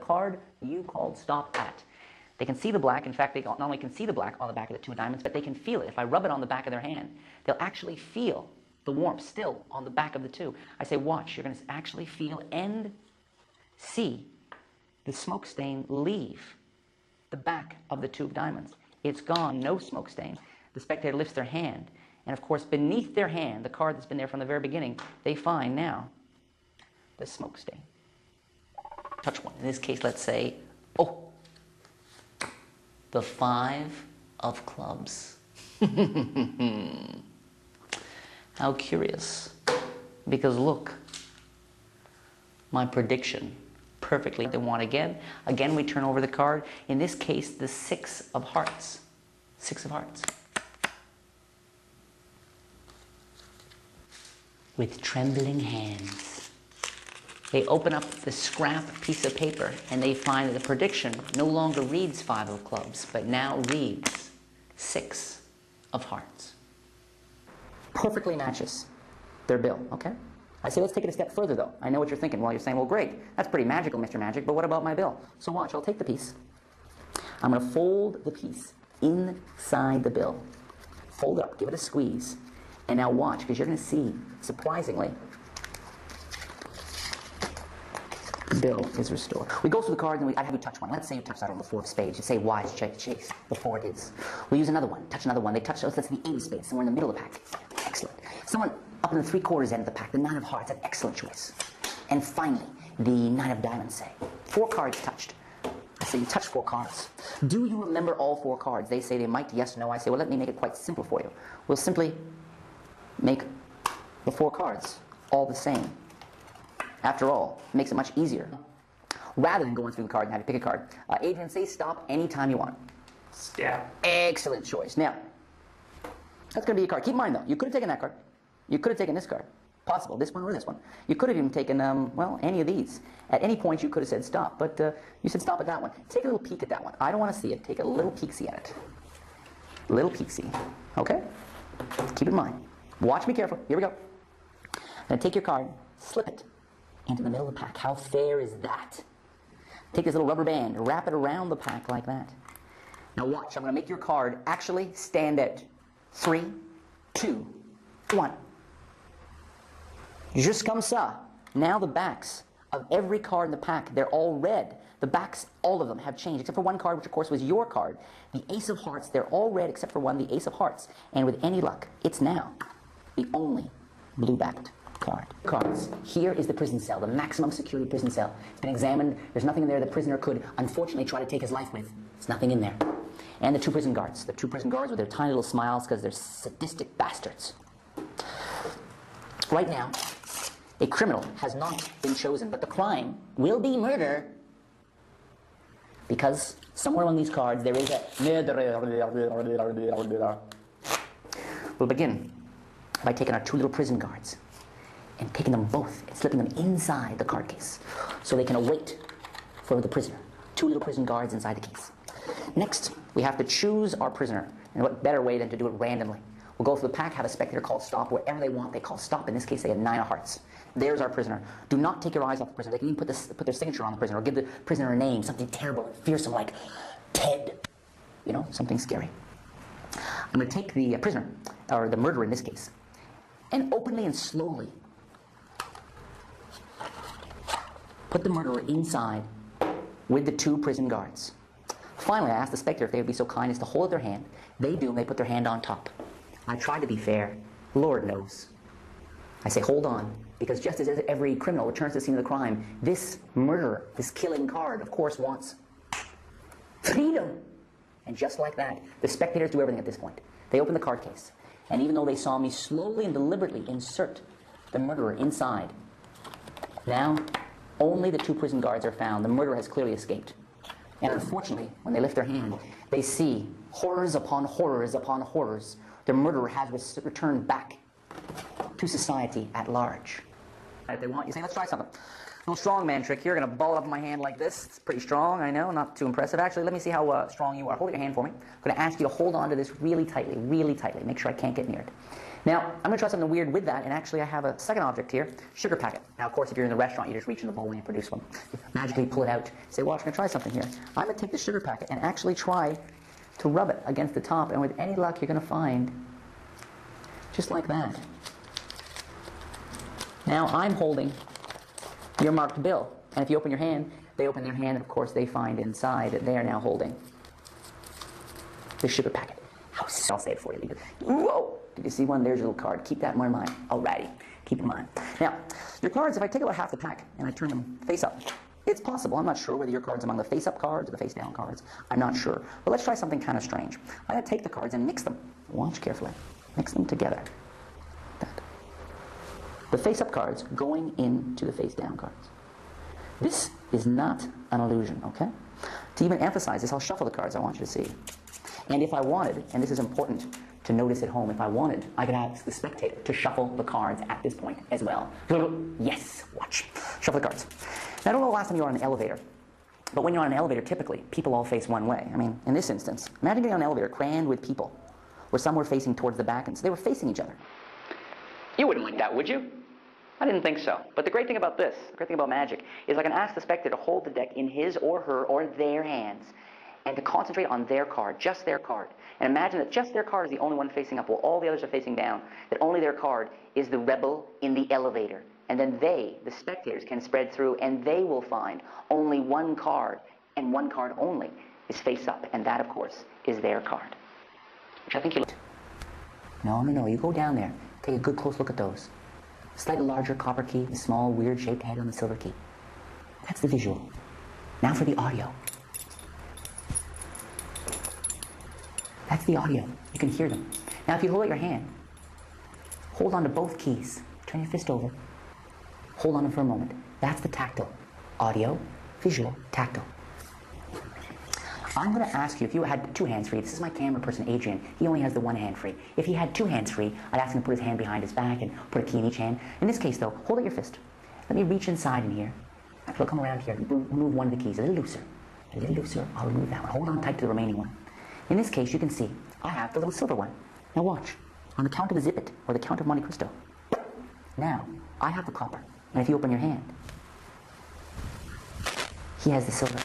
card you called stop at. They can see the black. In fact, they not only can see the black on the back of the 2 of diamonds, but they can feel it. If I rub it on the back of their hand, they'll actually feel the warmth still on the back of the 2. I say, watch, you're going to actually feel and see the smoke stain leave the back of the 2 of diamonds. It's gone, no smoke stain. The spectator lifts their hand, and of course, beneath their hand, the card that's been there from the very beginning, they find now the smoke stain. Touch one. In this case, let's say, oh, the 5 of clubs. How curious. Because look, my prediction perfectly. They want again. Again, we turn over the card. In this case, the 6 of hearts. 6 of hearts. With trembling hands, they open up the scrap piece of paper and they find that the prediction no longer reads 5 of clubs, but now reads 6 of hearts. Perfectly matches their bill, okay? I say, let's take it a step further, though. I know what you're thinking. Well, you're saying, well, great. That's pretty magical, Mr. Magic, but what about my bill? So watch, I'll take the piece. I'm going to fold the piece inside the bill. Fold it up, give it a squeeze. And now watch, because you're going to see, surprisingly, the bill is restored. We go through the cards, and I'd have you touch one. Let's say you touch that on the 4 of spades. You say, wise, chase, the 4 it is. We use another one. Touch another one. They touch, let's say the 8 of spades, somewhere in the middle of the pack. Excellent. Someone up in the 3/4 end of the pack, the 9 of hearts, an excellent choice. And finally, the 9 of diamonds, say. 4 cards touched. I say, you touch 4 cards. Do you remember all 4 cards? They say they might, yes, no. I say, well, let me make it quite simple for you. We'll simply make the 4 cards all the same. After all, it makes it much easier. Rather than going through the card and having to pick a card. Adrian, say stop anytime you want. Stop. Excellent choice. Now, that's going to be a card. Keep in mind, though, you could have taken that card. You could have taken this card. Possible, this one or this one. You could have even taken, well, any of these. At any point, you could have said stop, but you said stop at that one. Take a little peek at that one. I don't want to see it. Take a little peek-see at it. Little peek-see. Okay? Keep it in mind. Watch me carefully. Here we go. Now take your card, slip it into the middle of the pack. How fair is that? Take this little rubber band, wrap it around the pack like that. Now watch, I'm going to make your card actually stand out. 3, 2, 1. Just comme ça. Now the backs of every card in the pack, they're all red. The backs, all of them, have changed, except for one card, which of course was your card. The Ace of Hearts, they're all red except for one, the Ace of Hearts. And with any luck, it's now the only blue-backed card. Cards. Here is the prison cell, the maximum security prison cell. It's been examined. There's nothing in there the prisoner could, unfortunately, try to take his life with. There's nothing in there. And the 2 prison guards. The 2 prison guards with their tiny little smiles because they're sadistic bastards. Right now, a criminal has not been chosen, but the crime will be murder because somewhere on these cards there is a murderer. We'll begin by taking our 2 little prison guards and taking them both and slipping them inside the card case so they can await for the prisoner. 2 little prison guards inside the case. Next, we have to choose our prisoner. And what better way than to do it randomly? We'll go through the pack, have a spectator call stop. Wherever they want, they call stop. In this case, they have 9 of hearts. There's our prisoner. Do not take your eyes off the prisoner. They can even put their signature on the prisoner or give the prisoner a name, something terrible and fearsome like Ted. You know, something scary. I'm going to take the prisoner, or the murderer in this case, and openly and slowly put the murderer inside with the 2 prison guards. Finally, I asked the spectator if they would be so kind as to hold their hand. They do, and they put their hand on top. I try to be fair. Lord knows. I say, hold on, because just as every criminal returns to the scene of the crime, this murderer, this killing card, of course, wants freedom. And just like that, the spectators do everything at this point. They open the card case, and even though they saw me slowly and deliberately insert the murderer inside, now only the 2 prison guards are found. The murderer has clearly escaped. And unfortunately, when they lift their hand, they see horrors upon horrors upon horrors. The murderer has returned back to society at large. If they want, you say, let's try something. A little strongman trick here. You're going to ball up my hand like this. It's pretty strong, I know, not too impressive. Actually, let me see how strong you are. Hold your hand for me. I'm going to ask you to hold on to this really tightly, really tightly. Make sure I can't get near it. Now, I'm going to try something weird with that, and actually I have a second object here, sugar packet. Now, of course, if you're in the restaurant, you just reach in the bowl and produce one. You magically pull it out, say, watch, I'm going to try something here. I'm going to take the sugar packet and actually try to rub it against the top, and with any luck, you're going to find just like that. Now, I'm holding your marked bill, and if you open your hand, they open their hand, and of course, they find inside that they are now holding the sugar packet. I'll say it for you. Whoa! Did you see one? There's your little card. Keep that in mind. Alrighty. Keep in mind. Now, your cards, if I take about half the pack and I turn them face up, it's possible. I'm not sure whether your card's among the face-up cards or the face-down cards. I'm not sure. But let's try something kind of strange. I'm going to take the cards and mix them. Watch carefully. Mix them together. That. The face-up cards going into the face-down cards. This is not an illusion, okay? To even emphasize this, I'll shuffle the cards I want you to see. And if I wanted, and this is important to notice at home, if I wanted, I could ask the spectator to shuffle the cards at this point as well. Yes, watch. Shuffle the cards. Now, I don't know the last time you were on an elevator, but when you're on an elevator, typically, people all face one way. I mean, in this instance, imagine getting on an elevator crammed with people, where some were facing towards the back, and so they were facing each other. You wouldn't like that, would you? I didn't think so. But the great thing about this, the great thing about magic, is I can ask the spectator to hold the deck in his or her or their hands, and to concentrate on their card, just their card. And imagine that just their card is the only one facing up while all the others are facing down, that only their card is the rebel in the elevator. And then they, the spectators, can spread through and they will find only one card, and one card only is face up. And that, of course, is their card. Which I think you... No, you go down there. Take a good close look at those. Slightly larger copper key, the small weird shaped head on the silver key. That's the visual. Now for the audio. That's the audio. You can hear them. Now if you hold out your hand, hold on to both keys. Turn your fist over. Hold on them for a moment. That's the tactile. Audio, visual, tactile. I'm going to ask you, if you had two hands free, this is my camera person, Adrian. He only has the one hand free. If he had two hands free, I'd ask him to put his hand behind his back and put a key in each hand. In this case, though, hold out your fist. Let me reach inside in here. Actually, I'll come around here. Remove one of the keys. A little looser. A little looser. I'll remove that one. Hold on tight to the remaining one. In this case, you can see I have the little silver one. Now watch. On the count of Zippet, or the count of Monte Cristo. Now, I have the copper. And if you open your hand, he has the silver.